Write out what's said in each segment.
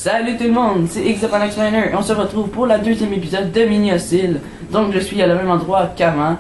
Salut tout le monde, c'est Xapanax Miner et on se retrouve pour la deuxième épisode de Mini Hostile. Donc je suis à le même endroit qu'avant,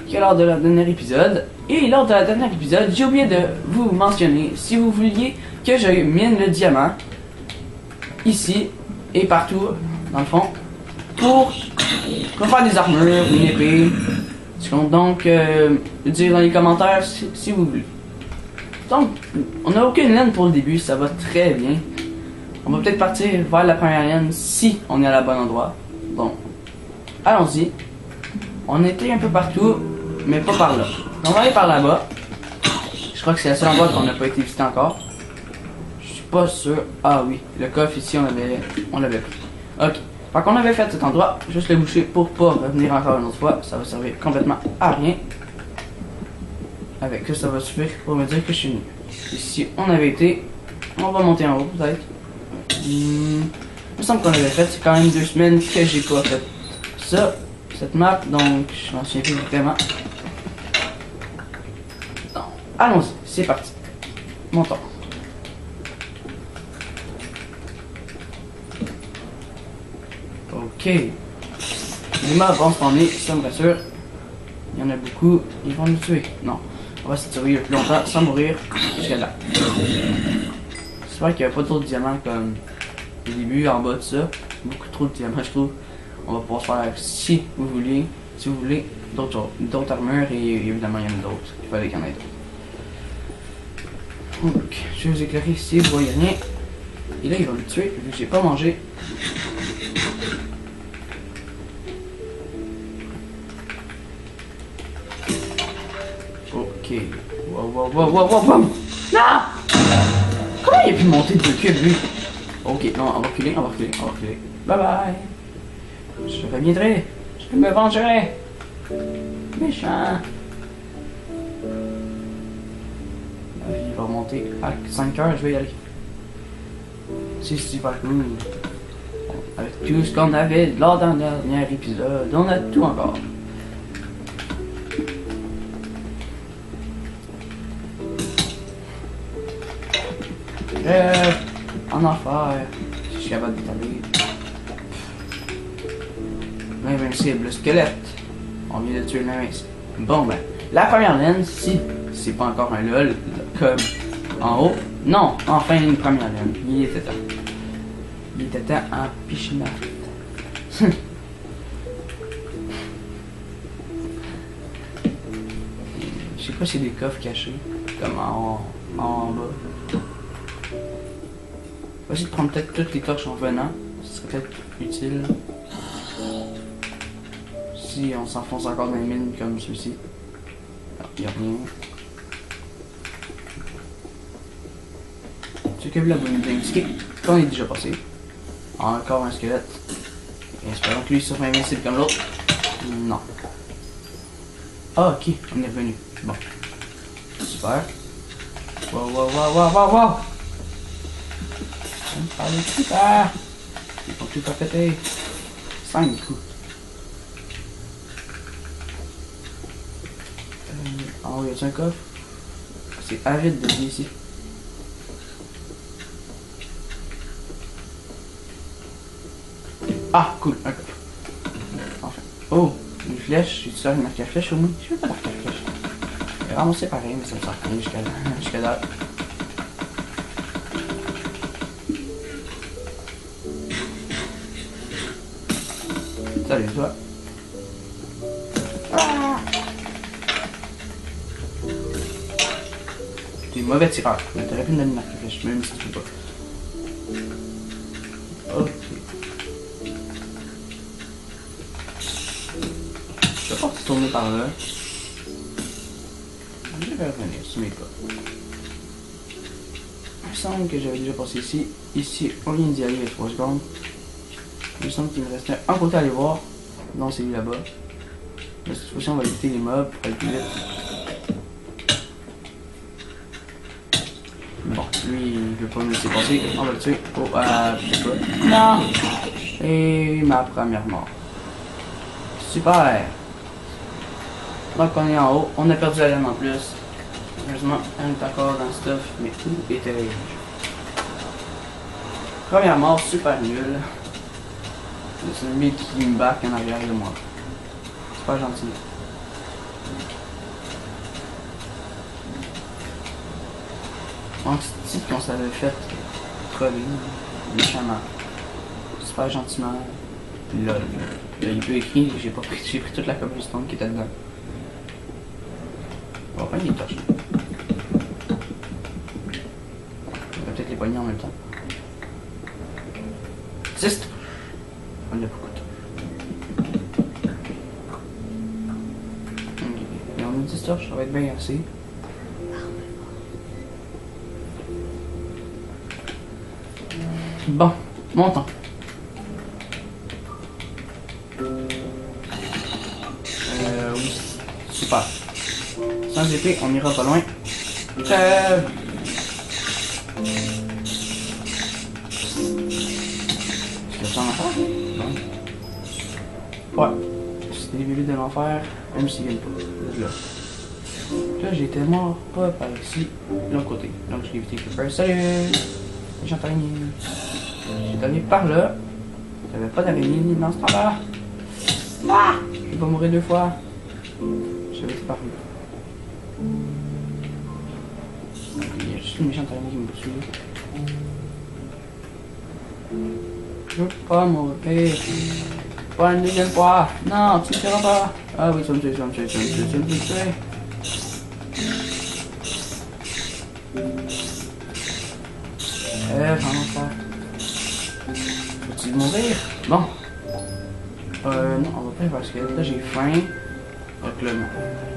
que lors de la dernière épisode. Et lors de la dernière épisode, j'ai oublié de vous mentionner, si vous vouliez que je mine le diamant, ici et partout, dans le fond, pour faire des armures, une épée. Donc, dire dans les commentaires si vous voulez. Donc, on n'a aucune laine pour le début, ça va très bien. On va peut-être partir vers la première laine si on est à la bonne endroit. Donc, allons-y. On était un peu partout, mais pas par là. On va aller par là-bas. Je crois que c'est la seule endroit qu'on n'a pas été visité encore. Je suis pas sûr. Ah oui, le coffre ici, on l'avait pris. Ok. Fait qu'on avait fait cet endroit, juste le boucher pour pas revenir encore une autre fois. Ça va servir complètement à rien. Avec ça, ça va suffire pour me dire que je suis venu. Ici, on avait été. On va monter en haut, peut-être. Il me semble qu'on l'avait fait. C'est quand même 2 semaines que j'ai pas fait ça, cette map, donc je m'en souviens plus vraiment. Donc, allons-y, c'est parti. Montons. Ok. Les mobs vont spawner, ça me rassure. Il y en a beaucoup. Ils vont nous tuer. Non. On va se tirer le plus longtemps sans mourir jusqu'à là. J'espère qu'il n'y a pas trop de diamants comme au début en bas de ça. Beaucoup trop de diamants, je trouve. On va pouvoir se faire, si vous voulez, d'autres armures et évidemment il y en a d'autres. Il fallait qu'il y en ait d'autres. Donc, je vais vous éclairer ici, vous voyez rien. Et là, il va me tuer vu que j'ai pas mangé. Ok. Wow. Non! Comment il a pu monter de cube lui? Ok, non, on va reculer. Bye bye. Je reviendrai. Je me vengerai. Méchant. Il va remonter à 5 heures, je vais y aller. C'est super cool. Avec tout ce qu'on avait lors d'un dernier épisode, on a tout encore. En enfer, si je suis capable d'établir. L'invincible, le squelette. On vient de tuer l'invincible. Bon ben, la première laine, si c'est pas encore un lol, comme en haut. Non, enfin une première laine. Il était temps en pichinat. Je sais pas si des coffres cachés, comme en bas. On va essayer de prendre peut-être toutes les torches en venant. Ce serait peut-être utile. Si on s'enfonce encore dans les mines comme celui-ci. Il n'y a rien. Ce que vous l'avez indiqué qu'on est déjà passé. Encore un squelette. Et espérons que lui soit invincible comme l'autre. Non. Ah ok, on est revenu. Bon. Super. Wow. Allez, super! Ils vont tout faire péter. 5 coups. En haut, y a-t-il un coffre? C'est aride de venir ici. Ah, cool, un coffre. Enfin. Oh, une flèche. J'ai-tu ça, une marque à flèche au moins? Je veux pas marquer à flèche. Je vais ramasser pareil, mais ça me sert à rien jusqu'à là. Salut toi. Ah. T'es mauvais tireur, mais t'aurais pu me donner une marque de flèche, même si tu veux pas. Ok. Je vais pas retourner par là. Je vais revenir sur mes pas. Il me semble que j'avais déjà passé ici. Ici, on vient d'y aller il y a 3 secondes. Il me semble qu'il me restait un côté à aller voir. Non, c'est lui là-bas. De toute façon, on va éviter les mobs pour aller plus vite. Bon, lui, il veut pas nous laisser passer. On va le tuer. Oh, peut-être pas. Non! Et ma première mort. Super! Donc, on est en haut. On a perdu la laine en plus. Heureusement, elle est encore dans le stuff. Mais où était-je? Première mort super nulle. C'est lui qui me back en arrière de moi. C'est pas gentil. On dit qu'on s'avait fait crever méchamment. Super gentiment. Puis là, il peut écrire, j'ai pris toute la cobblestone qui était dedans. On va prendre les torches. On va peut-être les poigner en même temps. 10. On a beaucoup de torches. Et on a 10 torches, ça va être bien assez. Bon, montons. Oui, super. Sans épée, on ira pas loin. Crève! Est-ce que ça en enfer? Non. Ouais. C'était les bébés de l'enfer, même s'ils viennent pas. Là. Là, j'étais mort, pas par ici, de l'autre côté. Donc, je l'ai évité Creeper. Salut! Méchant araignée. J'ai donné par là. Il n'y avait pas d'araignée ni dans ce temps-là. Ah! Je vais pas mourir 2 fois. J'avais été par là. Il y a juste une méchante araignée qui me poursuit. Je veux pas mourir. Pas une deuxième fois. Non, tu ne feras pas. Ah oui, ça me tue, ça me tue, ça me tue, ça me tue. Vraiment ça. Faut-il mourir? Bon. Non, on va pas parce que là j'ai faim. Donc là,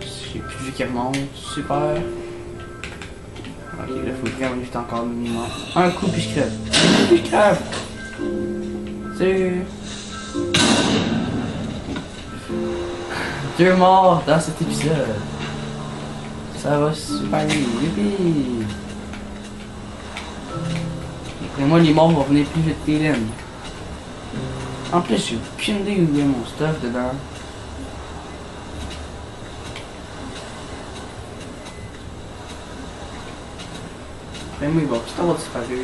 j'ai plus de vie qui remonte. Super. Ok, là faut vraiment éviter encore minimum. Un coup puis je crève. Un coup puis je crève. C'est... 2 morts dans cet épisode. Ça va super bien. Youpi! Après moi, les morts vont venir plus vite que les laines. En plus, j'ai aucune idée où il y a mon stuff dedans. Après moi, il va tout avoir disparu.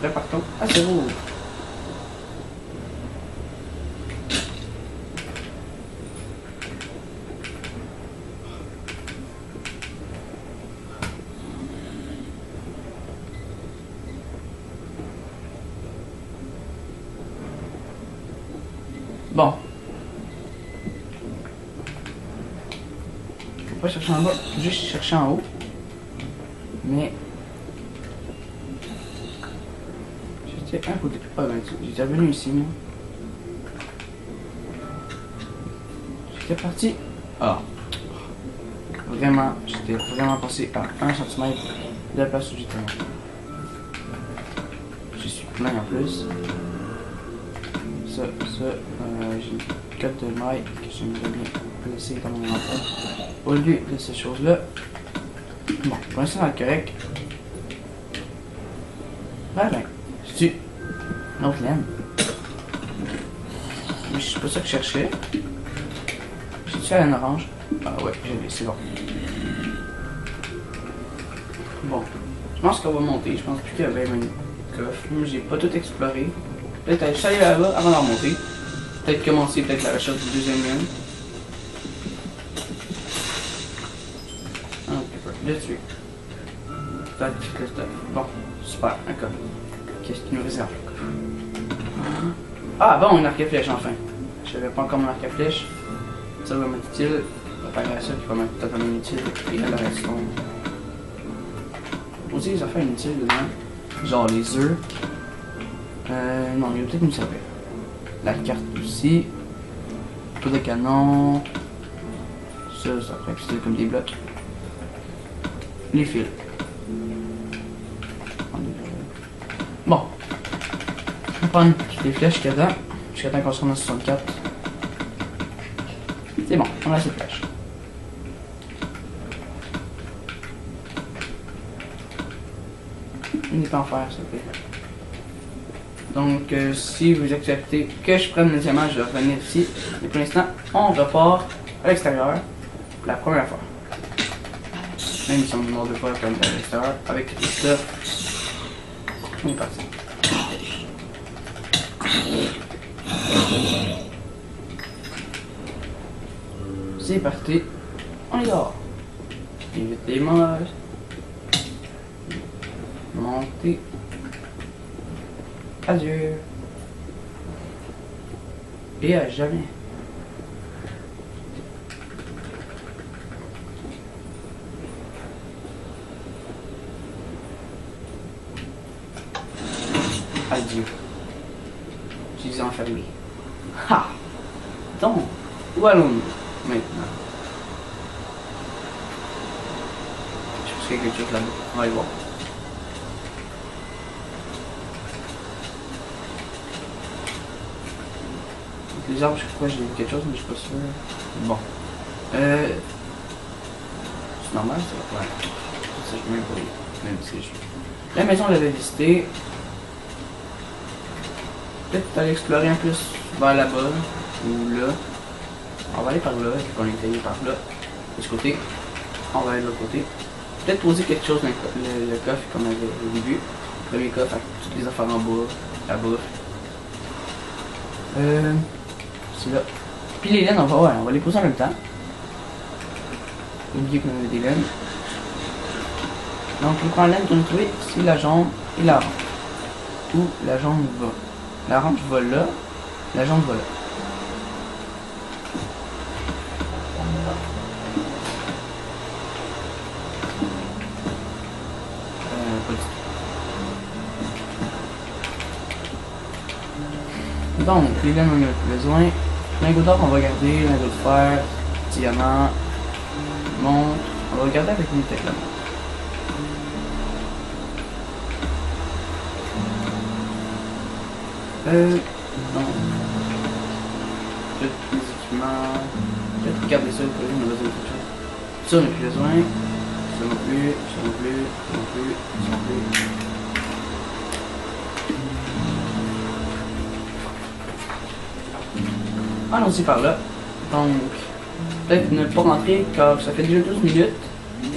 Répartons à 0. Bon. Faut pas chercher en bas, juste chercher en haut. Mais... j'étais un côté. Ah ben, j'étais revenu ici, moi. J'étais parti. Ah. Vraiment, j'étais vraiment passé à 1 cm de la place où j'étais. Je suis plein en plus. Ça, j'ai 4 de mailles que j'aimerais bien laisser dans mon enfant. Au lieu de ces choses-là. Bon, pour l'instant, c'est correct. Ben, c'est une autre laine. Mais c'est pas ça que je cherchais. J'ai-tu la laine orange? Ah ouais, je l'ai, c'est bon. Bon, je pense qu'on va monter. Je pense plus qu'il y avait une coffre. Moi, j'ai pas tout exploré. Peut-être aller salir là-bas avant de remonter. Peut-être commencer la recherche du deuxième lien. Ah, le tuer. Peut-être le stuff. Bon, super, un coffre. Qu'est-ce qu'il nous réserve le coffre? Ah bon, une arc à flèche enfin. Je savais pas encore mon arc à flèche. Ça va m'être utile. On va faire ça qui va m'être totalement inutile. Et là, le reste aussi les affaires inutiles dedans. Genre les œufs. Non, il va peut-être nous servir. La carte aussi. Tout de canon. Ça peut être comme des blocs. Les fils. Bon. Je vais prendre toutes les flèches qu'il y a dedans. Jusqu'à temps qu'on se rende à 64. C'est bon, on a ces flèches. Une épée en fer, s'il vous plaît. Donc, si vous acceptez que je prenne le diamant, je vais revenir ici. Mais pour l'instant, on repart à l'extérieur pour la première fois. Même si on est mort 2 fois comme à l'extérieur, avec tout ça. On est parti. C'est parti. On y va. Évite les moches. Monter. Adieu. Et à jamais. Adieu. Je suis enfermé. Ha! Donc, où allons-nous maintenant? Je pense qu'il y a quelque chose là-bas. On va aller voir. Les arbres, je crois que j'ai vu quelque chose, mais je suis pas sûr. Bon. C'est normal, ça? Ouais. Ça, je même pas. Même si je... La maison, on l'avait visitée. Peut-être aller explorer un peu vers là-bas, ou là. On va aller par là, on est allé par là. De ce côté, on va aller de l'autre côté. Peut-être poser quelque chose dans le coffre comme on avait au début. Le premier coffre avec toutes les affaires en bas, la bouffe. C'est là. Puis les laines, on va les poser en même temps. Oubliez qu'on avait des laines. Donc on prend la laine qu'on a trouvée, c'est la jambe et la rampe. Où la jambe va. La rampe va là, la jambe va là. Pas du tout. Donc, les laines, on en a plus besoin. Lingot d'or, on va garder. Lingot de fer, diamant, montre. On va garder avec une tête la montre. Non. Peut-être les équipements. Peut-être garder ça, on a besoin de quelque chose. Ça, on n'a plus besoin. Ça non plus, ça non plus, ça non plus, ça non plus. Allons-y par là. Donc, peut-être ne pas rentrer car ça fait déjà 12 minutes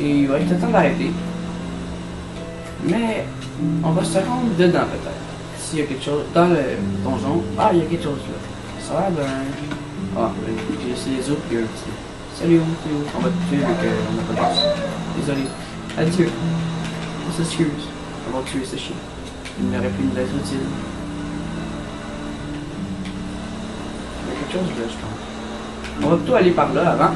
et il va être temps d'arrêter. Mais on va se rendre dedans peut-être. S'il y a quelque chose dans le donjon. Ah, il y a quelque chose là. Ça a l'air d'un... Ah, j'ai essayé les autres, il y a un petit... Salut, c'est où? On va te tuer vu qu'on n'a pas de chance. Désolé. Adieu. On s'excuse. On va tuer ce chien. Il n'aurait plus une être utile. Il y a quelque chose là, je pense. On va plutôt aller par là avant.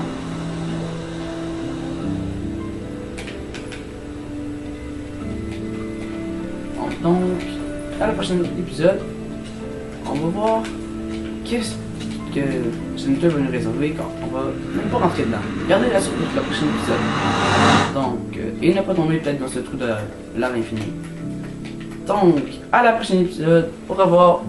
Donc, à le prochain épisode, on va voir qu'est-ce que Zenithor va nous réserver quand on va même pas rentrer dedans. Regardez la surprise de la prochaine épisode. Donc, et ne pas tomber peut-être dans ce trou de l'art infini. Donc, à la prochaine épisode. Au revoir.